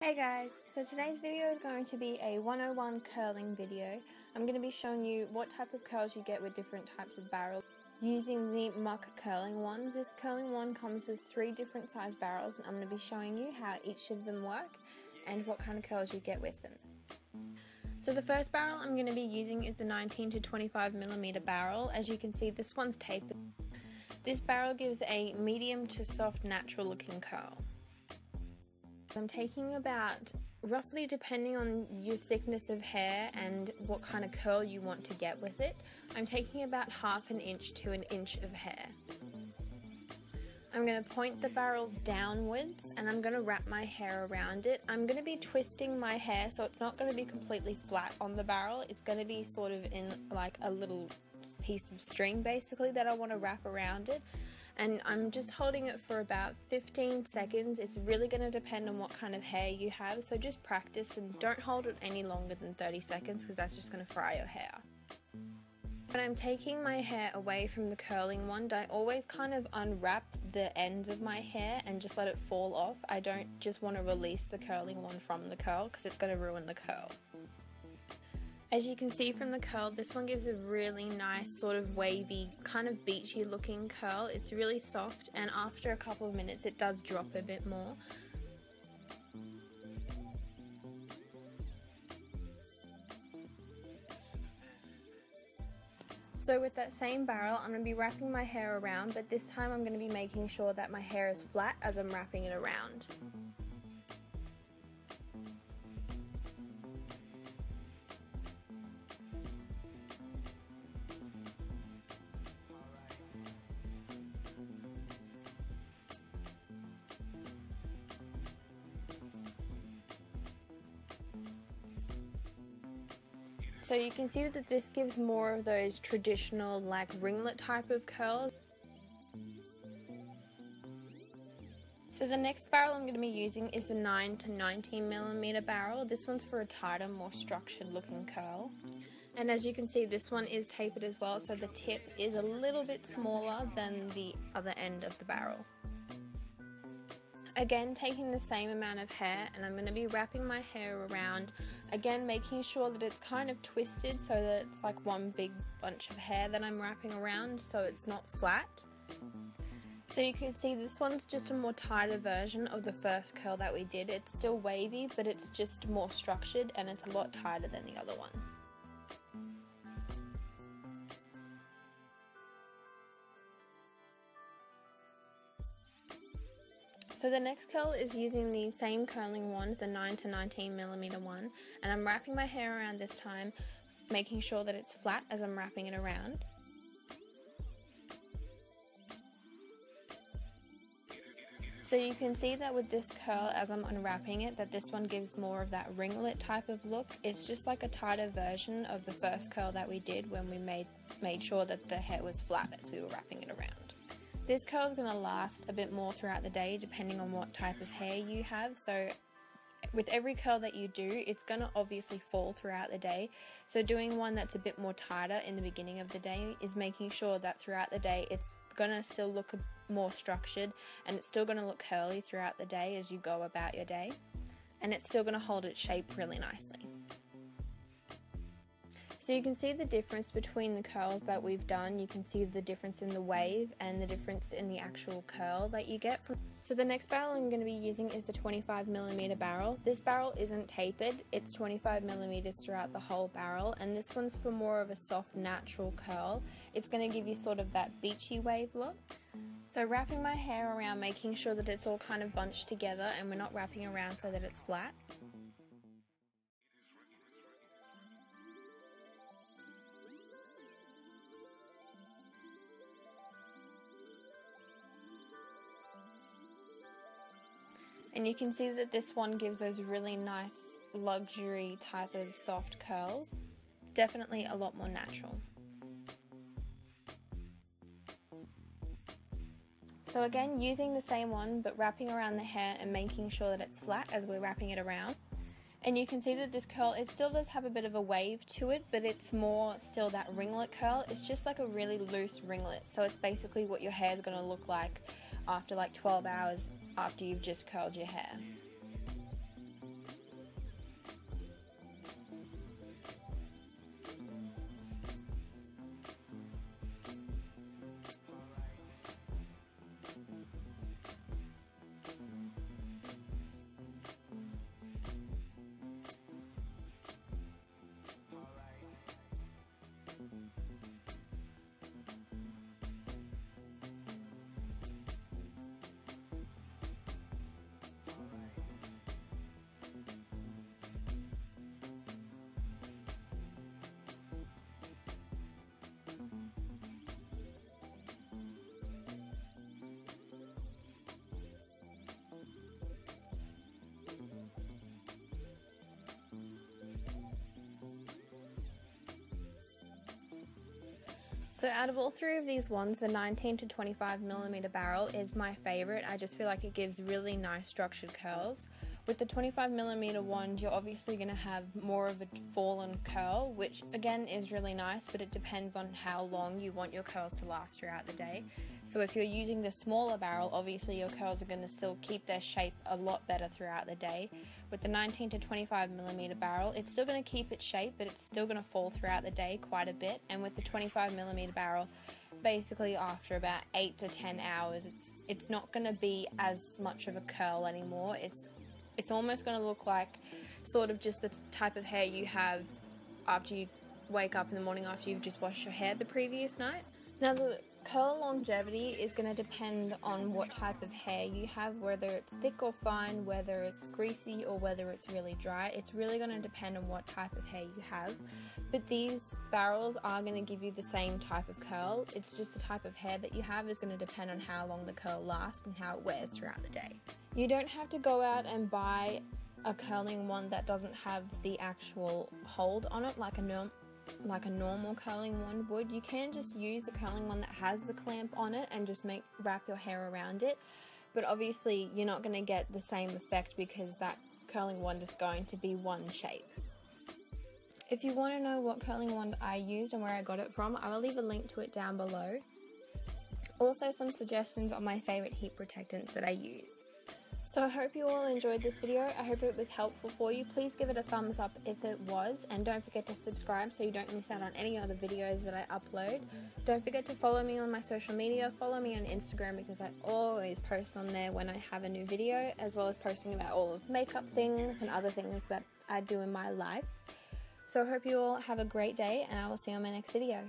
Hey guys, so today's video is going to be a 101 curling video. I'm going to be showing you what type of curls you get with different types of barrels using the MUK curling wand. This curling wand comes with 3 different size barrels and I'm going to be showing you how each of them work and what kind of curls you get with them. So the first barrel I'm going to be using is the 19 to 25mm barrel. As you can see, this one's tapered. This barrel gives a medium to soft natural looking curl. I'm taking about, roughly depending on your thickness of hair and what kind of curl you want to get with it, I'm taking about ½ an inch to 1 inch of hair. I'm going to point the barrel downwards and I'm going to wrap my hair around it. I'm going to be twisting my hair so it's not going to be completely flat on the barrel. It's going to be sort of in like a little piece of string basically that I want to wrap around it. And I'm just holding it for about 15 seconds. It's really going to depend on what kind of hair you have, so just practice and don't hold it any longer than 30 seconds because that's just going to fry your hair. When I'm taking my hair away from the curling wand, I always kind of unwrap the ends of my hair and just let it fall off. I don't just want to release the curling wand from the curl because it's going to ruin the curl. As you can see from the curl, this one gives a really nice sort of wavy, kind of beachy looking curl. It's really soft and after a couple of minutes it does drop a bit more. So with that same barrel, I'm going to be wrapping my hair around, but this time I'm going to be making sure that my hair is flat as I'm wrapping it around. So you can see that this gives more of those traditional like ringlet type of curls. So the next barrel I'm going to be using is the 9 to 19mm barrel. This one's for a tighter, more structured looking curl. And as you can see, this one is tapered as well, so the tip is a little bit smaller than the other end of the barrel. Again, taking the same amount of hair and I'm going to be wrapping my hair around, again making sure that it's kind of twisted so that it's like one big bunch of hair that I'm wrapping around so it's not flat. So you can see this one's just a more tighter version of the first curl that we did. It's still wavy, but it's just more structured and it's a lot tighter than the other one. So the next curl is using the same curling wand, the 9 to 19mm one, and I'm wrapping my hair around this time, making sure that it's flat as I'm wrapping it around. So you can see that with this curl, as I'm unwrapping it, that this one gives more of that ringlet type of look. It's just like a tighter version of the first curl that we did when we made sure that the hair was flat as we were wrapping it around. This curl is going to last a bit more throughout the day depending on what type of hair you have, so with every curl that you do, it's going to obviously fall throughout the day, so doing one that's a bit more tighter in the beginning of the day is making sure that throughout the day it's going to still look more structured and it's still going to look curly throughout the day as you go about your day, and it's still going to hold its shape really nicely. So you can see the difference between the curls that we've done. You can see the difference in the wave and the difference in the actual curl that you get. So the next barrel I'm going to be using is the 25mm barrel. This barrel isn't tapered, it's 25mm throughout the whole barrel, and this one's for more of a soft natural curl. It's going to give you sort of that beachy wave look. So wrapping my hair around, making sure that it's all kind of bunched together and we're not wrapping around so that it's flat. And you can see that this one gives those really nice luxury type of soft curls. Definitely a lot more natural. So again, using the same one but wrapping around the hair and making sure that it's flat as we're wrapping it around. And you can see that this curl, it still does have a bit of a wave to it, but it's more still that ringlet curl. It's just like a really loose ringlet. So it's basically what your hair is going to look like after like 12 hours after you've just curled your hair. So out of all three of these wands, the 19 to 25mm barrel is my favorite. I just feel like it gives really nice structured curls. With the 25mm wand, you're obviously going to have more of a fallen curl, which again is really nice, but it depends on how long you want your curls to last throughout the day. So if you're using the smaller barrel, obviously your curls are going to still keep their shape a lot better throughout the day. With the 19 to 25mm barrel, it's still going to keep its shape, but it's still going to fall throughout the day quite a bit. And with the 25mm barrel, basically after about 8 to 10 hours, it's not going to be as much of a curl anymore. It's almost going to look like sort of just the type of hair you have after you wake up in the morning after you've just washed your hair the previous night. Now the curl longevity is going to depend on what type of hair you have, whether it's thick or fine, whether it's greasy or whether it's really dry. It's really going to depend on what type of hair you have. But these barrels are going to give you the same type of curl. It's just the type of hair that you have is going to depend on how long the curl lasts and how it wears throughout the day. You don't have to go out and buy a curling wand that doesn't have the actual hold on it like a normal curling wand would. You can just use a curling wand that has the clamp on it and just wrap your hair around it. But obviously you're not going to get the same effect because that curling wand is going to be one shape. If you want to know what curling wand I used and where I got it from, I will leave a link to it down below. Also some suggestions on my favorite heat protectants that I use. So I hope you all enjoyed this video. I hope it was helpful for you. Please give it a thumbs up if it was, and don't forget to subscribe so you don't miss out on any other videos that I upload. Don't forget to follow me on my social media. Follow me on Instagram because I always post on there when I have a new video, as well as posting about all of makeup things and other things that I do in my life. So I hope you all have a great day, and I will see you on my next video.